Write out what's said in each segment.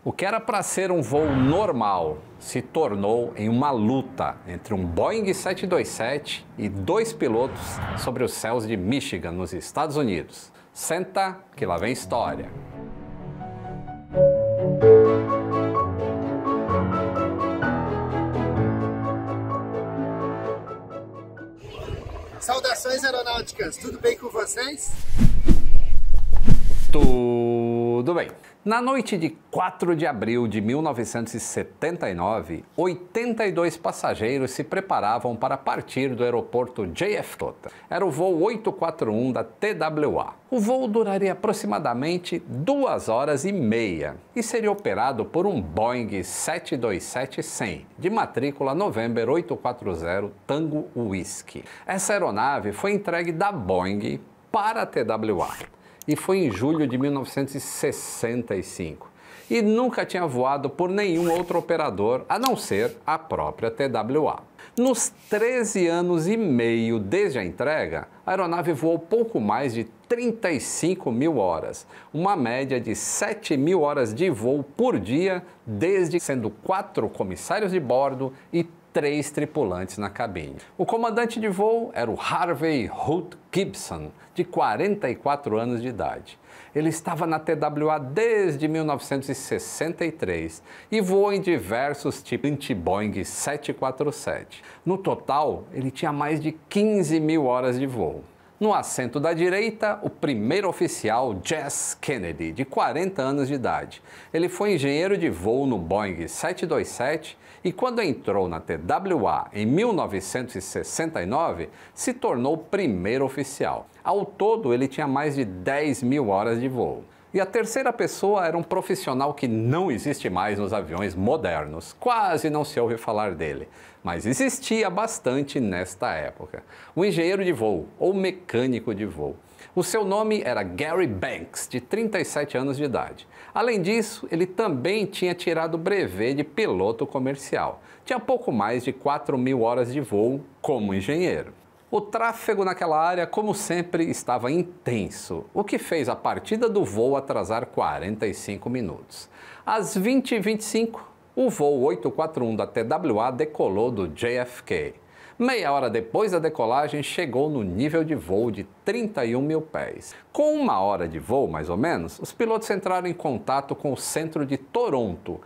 O que era para ser um voo normal se tornou em uma luta entre um Boeing 727 e dois pilotos sobre os céus de Michigan, nos Estados Unidos. Senta que lá vem história. Saudações aeronáuticas, tudo bem com vocês? Tudo bem. Na noite de 4 de abril de 1979, 82 passageiros se preparavam para partir do aeroporto JFK. Era o voo 841 da TWA. O voo duraria aproximadamente 2 horas e meia e seria operado por um Boeing 727-100, de matrícula November 840 Tango Whiskey. Essa aeronave foi entregue da Boeing para a TWA. E foi em julho de 1965. E nunca tinha voado por nenhum outro operador, a não ser a própria TWA. Nos 13 anos e meio desde a entrega, a aeronave voou pouco mais de 35 mil horas, uma média de 7 mil horas de voo por dia, desde sendo 4 comissários de bordo e 3 tripulantes na cabine. O comandante de voo era o Harvey Hoot Gibson, de 44 anos de idade. Ele estava na TWA desde 1963 e voou em diversos tipos de Boeing 747. No total, ele tinha mais de 15 mil horas de voo. No assento da direita, o primeiro oficial Jess Kennedy, de 40 anos de idade. Ele foi engenheiro de voo no Boeing 727 e quando entrou na TWA em 1969, se tornou o primeiro oficial. Ao todo, ele tinha mais de 10 mil horas de voo. E a terceira pessoa era um profissional que não existe mais nos aviões modernos. Quase não se ouve falar dele, mas existia bastante nesta época. O engenheiro de voo, ou mecânico de voo. O seu nome era Gary Banks, de 37 anos de idade. Além disso, ele também tinha tirado o brevet de piloto comercial. Tinha pouco mais de 4 mil horas de voo como engenheiro. O tráfego naquela área, como sempre, estava intenso, o que fez a partida do voo atrasar 45 minutos. Às 20h25, o voo 841 da TWA decolou do JFK. Meia hora depois da decolagem, chegou no nível de voo de 31 mil pés. Com 1 hora de voo, mais ou menos, os pilotos entraram em contato com o centro de Toronto,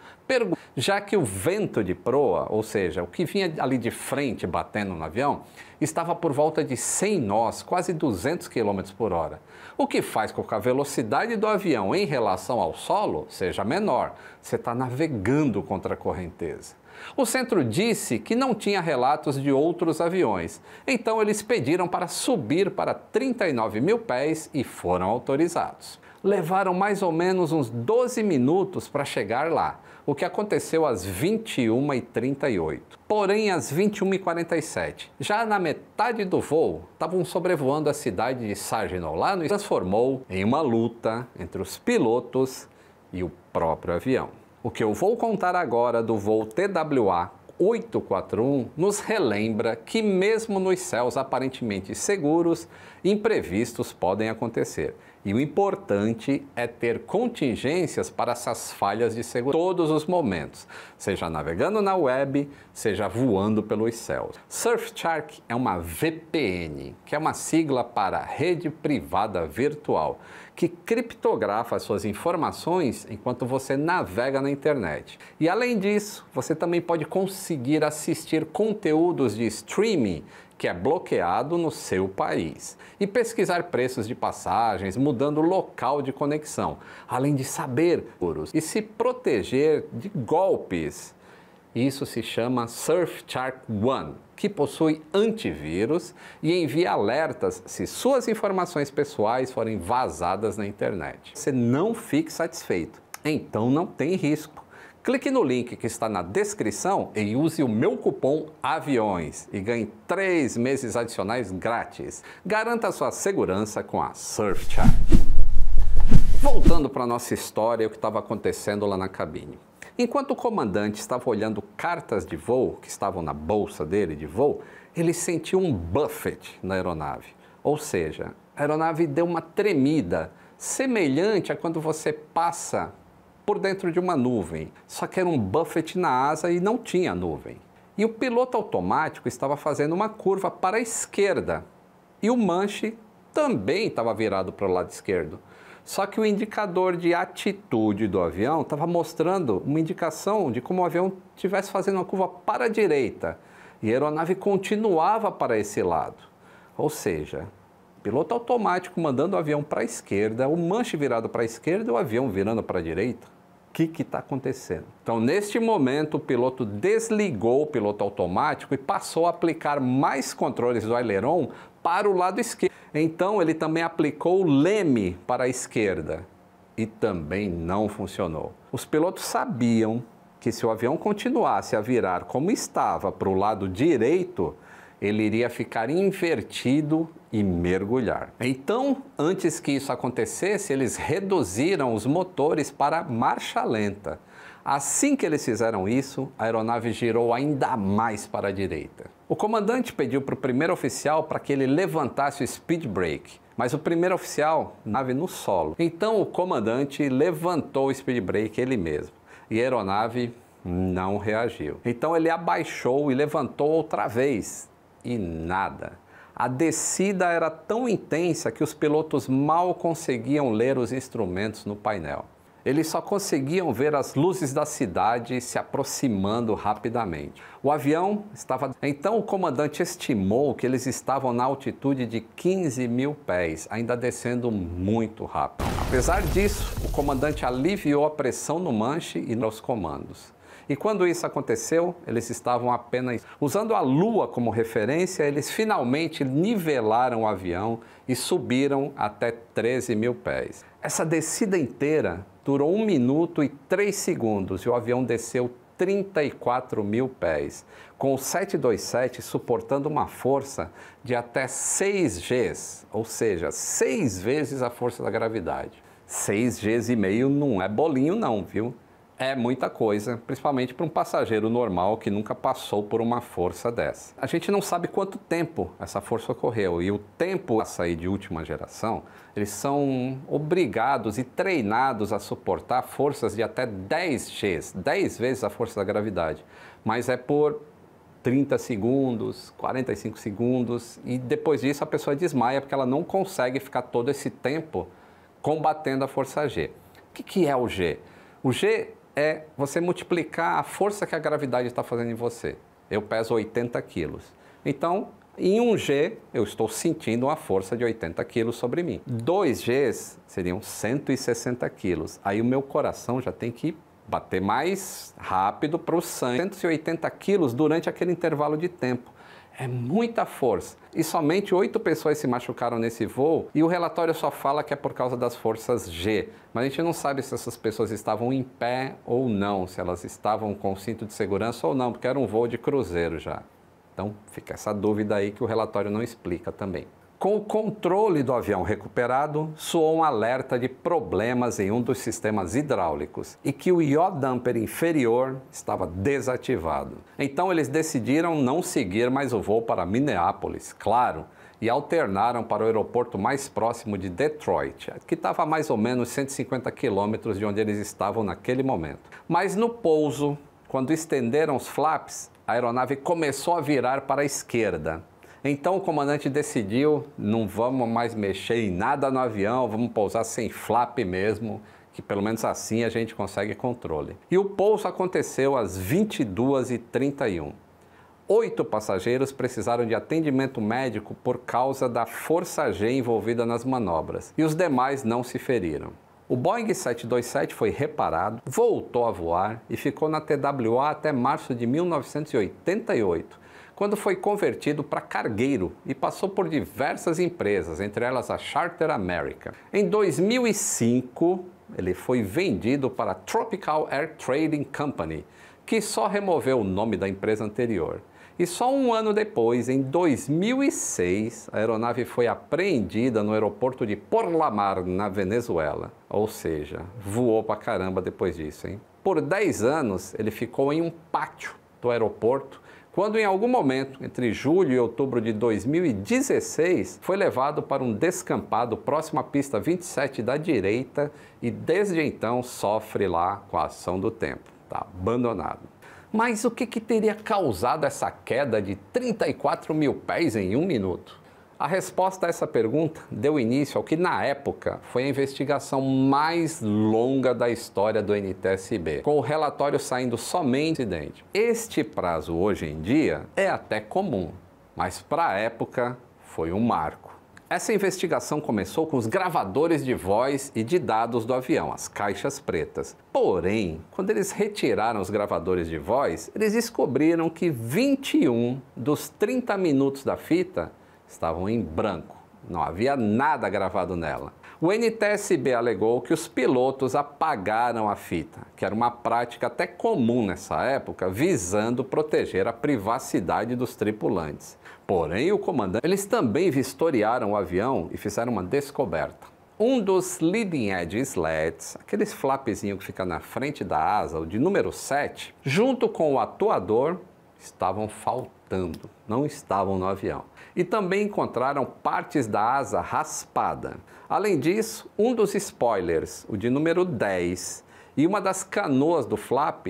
já que o vento de proa, ou seja, o que vinha ali de frente batendo no avião, estava por volta de 100 nós, quase 200 km por hora, o que faz com que a velocidade do avião em relação ao solo seja menor. Você está navegando contra a correnteza. O centro disse que não tinha relatos de outros aviões, então eles pediram para subir para 39 mil pés e foram autorizados. Levaram mais ou menos uns 12 minutos para chegar lá, o que aconteceu às 21h38. Porém, às 21h47, já na metade do voo, estavam sobrevoando a cidade de Saginaw, lá no transformou em uma luta entre os pilotos e o próprio avião. O que eu vou contar agora do voo TWA 841 nos relembra que mesmo nos céus aparentemente seguros, imprevistos podem acontecer. E o importante é ter contingências para essas falhas de segurança em todos os momentos, seja navegando na web, seja voando pelos céus. Surfshark é uma VPN, que é uma sigla para Rede Privada Virtual, que criptografa suas informações enquanto você navega na internet. E além disso, você também pode conseguir assistir conteúdos de streaming que é bloqueado no seu país, e pesquisar preços de passagens, mudando o local de conexão, além de saber e se proteger de golpes. Isso se chama Surfshark One, que possui antivírus e envia alertas se suas informações pessoais forem vazadas na internet. Você não fique satisfeito, então não tem risco. Clique no link que está na descrição e use o meu cupom AVIões e ganhe 3 meses adicionais grátis. Garanta sua segurança com a Surfshark. Voltando para a nossa história e o que estava acontecendo lá na cabine. Enquanto o comandante estava olhando cartas de voo que estavam na bolsa dele de voo, ele sentiu um buffet na aeronave. Ou seja, a aeronave deu uma tremida, semelhante a quando você passa por dentro de uma nuvem, só que era um buffet na asa e não tinha nuvem. E o piloto automático estava fazendo uma curva para a esquerda e o manche também estava virado para o lado esquerdo. Só que o indicador de atitude do avião estava mostrando uma indicação de como o avião estivesse fazendo uma curva para a direita e a aeronave continuava para esse lado. Ou seja, piloto automático mandando o avião para a esquerda, o manche virado para a esquerda e o avião virando para a direita. O que está acontecendo? Então, neste momento, o piloto desligou o piloto automático e passou a aplicar mais controles do aileron para o lado esquerdo. Então, ele também aplicou o leme para a esquerda e também não funcionou. Os pilotos sabiam que se o avião continuasse a virar como estava para o lado direito, ele iria ficar invertido e mergulhar. Então, antes que isso acontecesse, eles reduziram os motores para marcha lenta. Assim que eles fizeram isso, a aeronave girou ainda mais para a direita. O comandante pediu para o primeiro oficial para que ele levantasse o speed brake, mas o primeiro oficial nave no solo. Então, o comandante levantou o speed brake ele mesmo e a aeronave não reagiu. Então, ele abaixou e levantou outra vez. E nada. A descida era tão intensa que os pilotos mal conseguiam ler os instrumentos no painel. Eles só conseguiam ver as luzes da cidade se aproximando rapidamente. O avião estava... Então o comandante estimou que eles estavam na altitude de 15 mil pés, ainda descendo muito rápido. Apesar disso, o comandante aliviou a pressão no manche e nos comandos. E quando isso aconteceu, eles estavam apenas usando a Lua como referência, eles finalmente nivelaram o avião e subiram até 13 mil pés. Essa descida inteira durou 1 minuto e 3 segundos e o avião desceu 34 mil pés, com o 727 suportando uma força de até 6 Gs, ou seja, 6 vezes a força da gravidade. 6 Gs e meio não é bolinho não, viu? É muita coisa, principalmente para um passageiro normal que nunca passou por uma força dessa. A gente não sabe quanto tempo essa força ocorreu e o tempo a sair de última geração, eles são obrigados e treinados a suportar forças de até 10 Gs, 10 vezes a força da gravidade, mas é por 30 segundos, 45 segundos e depois disso a pessoa desmaia porque ela não consegue ficar todo esse tempo combatendo a força G. O que é o G? O G é você multiplicar a força que a gravidade está fazendo em você. Eu peso 80 quilos. Então, em 1 G, eu estou sentindo uma força de 80 quilos sobre mim. 2 Gs seriam 160 quilos. Aí o meu coração já tem que bater mais rápido para o sangue. 180 quilos durante aquele intervalo de tempo. É muita força. E somente 8 pessoas se machucaram nesse voo e o relatório só fala que é por causa das forças G. Mas a gente não sabe se essas pessoas estavam em pé ou não, se elas estavam com cinto de segurança ou não, porque era um voo de cruzeiro já. Então fica essa dúvida aí que o relatório não explica também. Com o controle do avião recuperado, soou um alerta de problemas em um dos sistemas hidráulicos e que o yaw damper inferior estava desativado. Então eles decidiram não seguir mais o voo para Minneapolis, claro, e alternaram para o aeroporto mais próximo de Detroit, que estava a mais ou menos 150 quilômetros de onde eles estavam naquele momento. Mas no pouso, quando estenderam os flaps, a aeronave começou a virar para a esquerda. Então o comandante decidiu, não vamos mais mexer em nada no avião, vamos pousar sem flap mesmo, que pelo menos assim a gente consegue controle. E o pouso aconteceu às 22h31. 8 passageiros precisaram de atendimento médico por causa da força G envolvida nas manobras, e os demais não se feriram. O Boeing 727 foi reparado, voltou a voar e ficou na TWA até março de 1988, quando foi convertido para cargueiro e passou por diversas empresas, entre elas a Charter America. Em 2005, ele foi vendido para a Tropical Air Trading Company, que só removeu o nome da empresa anterior. E só um ano depois, em 2006, a aeronave foi apreendida no aeroporto de Por Lamar, na Venezuela. Ou seja, voou pra caramba depois disso, hein? Por 10 anos, ele ficou em um pátio do aeroporto, quando em algum momento, entre julho e outubro de 2016, foi levado para um descampado próximo à pista 27 da direita e desde então sofre lá com a ação do tempo. Está abandonado. Mas o que teria causado essa queda de 34 mil pés em 1 minuto? A resposta a essa pergunta deu início ao que, na época, foi a investigação mais longa da história do NTSB, com o relatório saindo somente do incidente. Este prazo, hoje em dia, é até comum, mas para a época foi um marco. Essa investigação começou com os gravadores de voz e de dados do avião, as caixas pretas. Porém, quando eles retiraram os gravadores de voz, eles descobriram que 21 dos 30 minutos da fita estavam em branco, não havia nada gravado nela. O NTSB alegou que os pilotos apagaram a fita, que era uma prática até comum nessa época, visando proteger a privacidade dos tripulantes. Porém, o comandante, eles também vistoriaram o avião e fizeram uma descoberta. Um dos leading edge slats, aqueles flapzinho que fica na frente da asa, o de número 7, junto com o atuador, estavam faltando, não estavam no avião. E também encontraram partes da asa raspada. Além disso, um dos spoilers, o de número 10, e uma das canoas do flap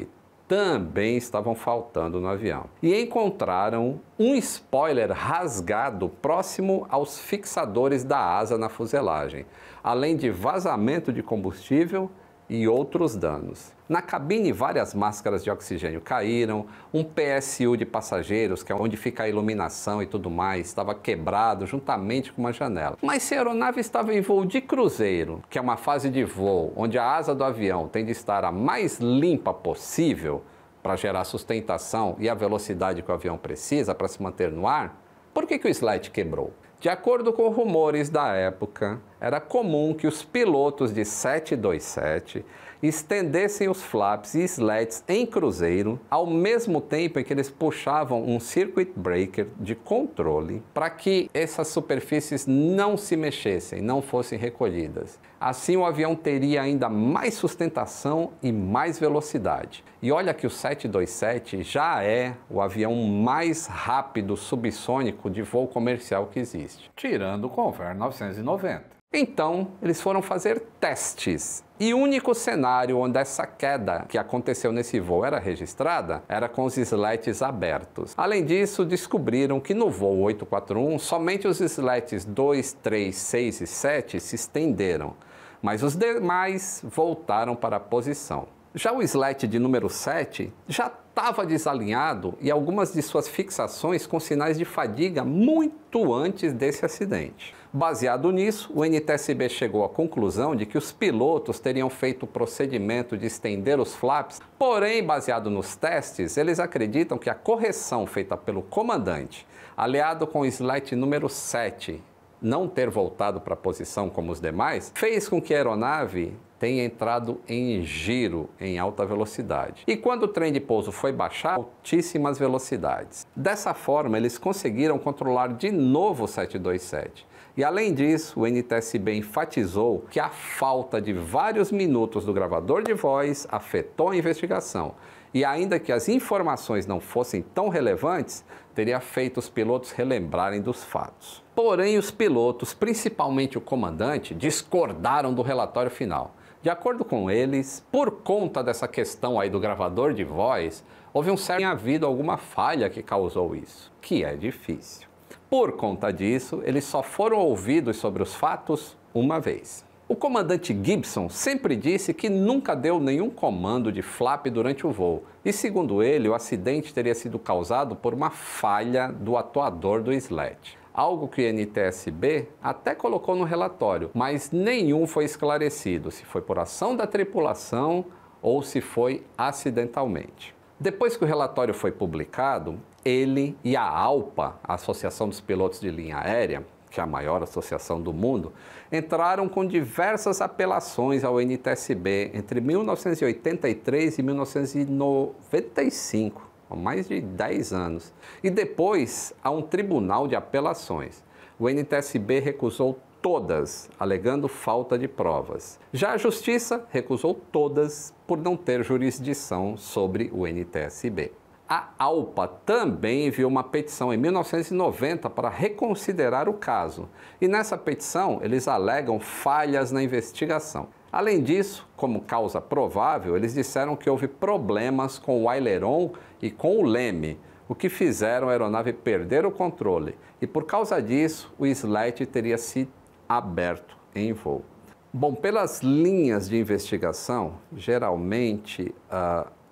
também estavam faltando no avião. E encontraram um spoiler rasgado próximo aos fixadores da asa na fuselagem, além de vazamento de combustível e outros danos. Na cabine, várias máscaras de oxigênio caíram, um PSU de passageiros, que é onde fica a iluminação e tudo mais, estava quebrado juntamente com uma janela. Mas se a aeronave estava em voo de cruzeiro, que é uma fase de voo onde a asa do avião tem de estar a mais limpa possível para gerar sustentação e a velocidade que o avião precisa para se manter no ar, por que o slat quebrou? De acordo com rumores da época, era comum que os pilotos de 727 estendessem os flaps e slats em cruzeiro, ao mesmo tempo em que eles puxavam um circuit breaker de controle para que essas superfícies não se mexessem, não fossem recolhidas. Assim o avião teria ainda mais sustentação e mais velocidade. E olha que o 727 já é o avião mais rápido subsônico de voo comercial que existe, tirando o Convair 990. Então, eles foram fazer testes. E o único cenário onde essa queda que aconteceu nesse voo era registrada era com os slats abertos. Além disso, descobriram que no voo 841, somente os slats 2, 3, 6 e 7 se estenderam, mas os demais voltaram para a posição. Já o slat de número 7 já estava desalinhado e algumas de suas fixações com sinais de fadiga muito antes desse acidente. Baseado nisso, o NTSB chegou à conclusão de que os pilotos teriam feito o procedimento de estender os flaps, porém, baseado nos testes, eles acreditam que a correção feita pelo comandante, aliado com o slat número 7, não ter voltado para a posição como os demais, fez com que a aeronave tenha entrado em giro em alta velocidade. E quando o trem de pouso foi baixar, altíssimas velocidades. Dessa forma, eles conseguiram controlar de novo o 727. E além disso, o NTSB enfatizou que a falta de vários minutos do gravador de voz afetou a investigação. E ainda que as informações não fossem tão relevantes, teria feito os pilotos relembrarem dos fatos. Porém, os pilotos, principalmente o comandante, discordaram do relatório final. De acordo com eles, por conta dessa questão aí do gravador de voz, houve havido alguma falha que causou isso, que é difícil. Por conta disso, eles só foram ouvidos sobre os fatos uma vez. O comandante Gibson sempre disse que nunca deu nenhum comando de flap durante o voo. E segundo ele, o acidente teria sido causado por uma falha do atuador do slat. Algo que o NTSB até colocou no relatório, mas nenhum foi esclarecido, se foi por ação da tripulação ou se foi acidentalmente. Depois que o relatório foi publicado, ele e a ALPA, a Associação dos Pilotos de Linha Aérea, que é a maior associação do mundo, entraram com diversas apelações ao NTSB entre 1983 e 1995, há mais de 10 anos, e depois a um tribunal de apelações. O NTSB recusou todas, alegando falta de provas. Já a Justiça recusou todas por não ter jurisdição sobre o NTSB. A ALPA também enviou uma petição em 1990 para reconsiderar o caso. E nessa petição, eles alegam falhas na investigação. Além disso, como causa provável, eles disseram que houve problemas com o aileron e com o leme, o que fizeram a aeronave perder o controle. E por causa disso, o slat teria se aberto em voo. Bom, pelas linhas de investigação, geralmente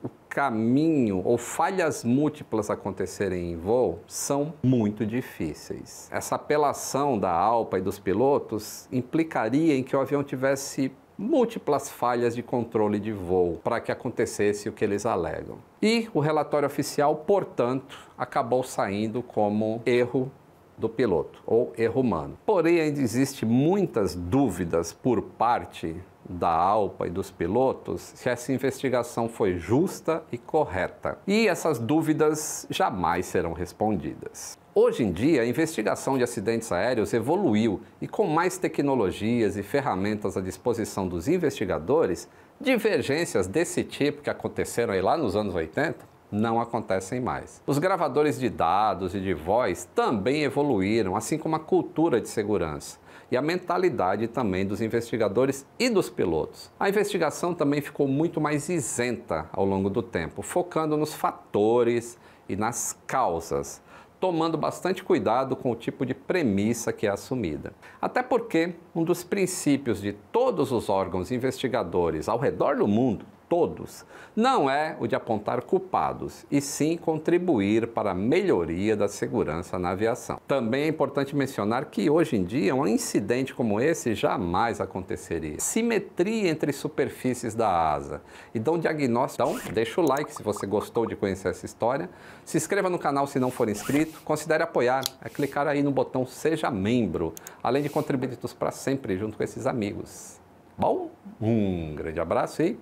o caminho ou falhas múltiplas acontecerem em voo são muito difíceis. Essa apelação da ALPA e dos pilotos implicaria em que o avião tivesse múltiplas falhas de controle de voo para que acontecesse o que eles alegam. E o relatório oficial, portanto, acabou saindo como erro do piloto, ou erro humano. Porém, ainda existe muitas dúvidas por parte da ALPA e dos pilotos se essa investigação foi justa e correta. E essas dúvidas jamais serão respondidas. Hoje em dia, a investigação de acidentes aéreos evoluiu e com mais tecnologias e ferramentas à disposição dos investigadores, divergências desse tipo que aconteceram aí lá nos anos 80 não acontecem mais. Os gravadores de dados e de voz também evoluíram, assim como a cultura de segurança e a mentalidade também dos investigadores e dos pilotos. A investigação também ficou muito mais isenta ao longo do tempo, focando nos fatores e nas causas, tomando bastante cuidado com o tipo de premissa que é assumida. Até porque um dos princípios de todos os órgãos investigadores ao redor do mundo, todos, não é o de apontar culpados, e sim contribuir para a melhoria da segurança na aviação. Também é importante mencionar que hoje em dia um incidente como esse jamais aconteceria. Simetria entre superfícies da asa e dão diagnóstico. Então, deixa o like se você gostou de conhecer essa história. Se inscreva no canal se não for inscrito. Considere apoiar, é clicar aí no botão Seja Membro, além de contribuir para sempre junto com esses amigos. Bom, um grande abraço e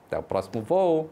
até o próximo voo!